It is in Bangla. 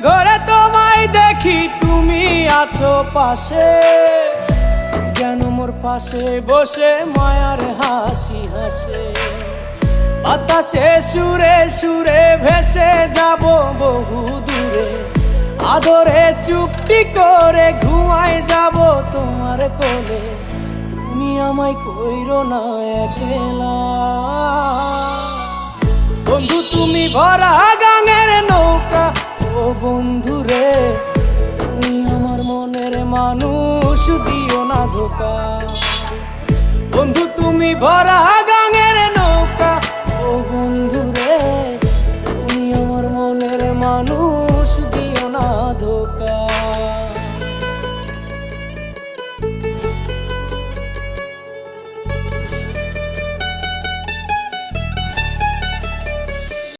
ঘরে তোমায় দেখি তুমি আছো পাশে, যেন মোর পাশে বসে মায়ার হাসি হাসে। বাতাসে সুরে সুরে ভেসে যাব বহু দূরে, আদরে চুপটি করে ঘুমায় যাব তোমার কোলে। তুমি আমায় কইরো না একলা বন্ধু, তুমি ভরা গাঙের নৌকা ও বন্ধু রে। তুমি আমার মনের মানুষ, দিও না ধোকা বন্ধু, তুমি ভরা